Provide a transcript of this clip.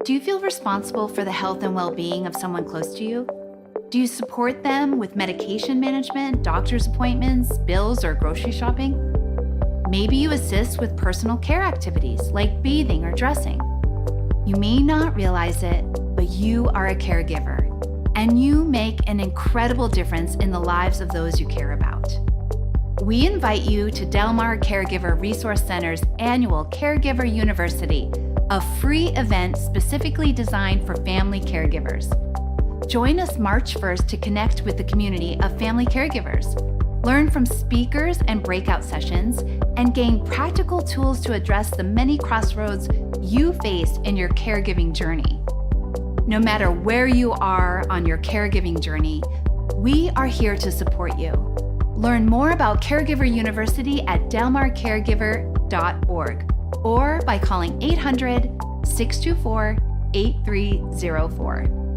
Do you feel responsible for the health and well-being of someone close to you? Do you support them with medication management, doctor's appointments, bills, or grocery shopping? Maybe you assist with personal care activities like bathing or dressing. You may not realize it, but you are a caregiver, and you make an incredible difference in the lives of those you care about. We invite you to Del Mar Caregiver Resource Center's annual Caregiver University, a free event specifically designed for family caregivers. Join us March 1st to connect with the community of family caregivers, learn from speakers and breakout sessions, and gain practical tools to address the many crossroads you face in your caregiving journey. No matter where you are on your caregiving journey, we are here to support you. Learn more about Caregiver University at delmarcaregiver.org or by calling 800-624-8304.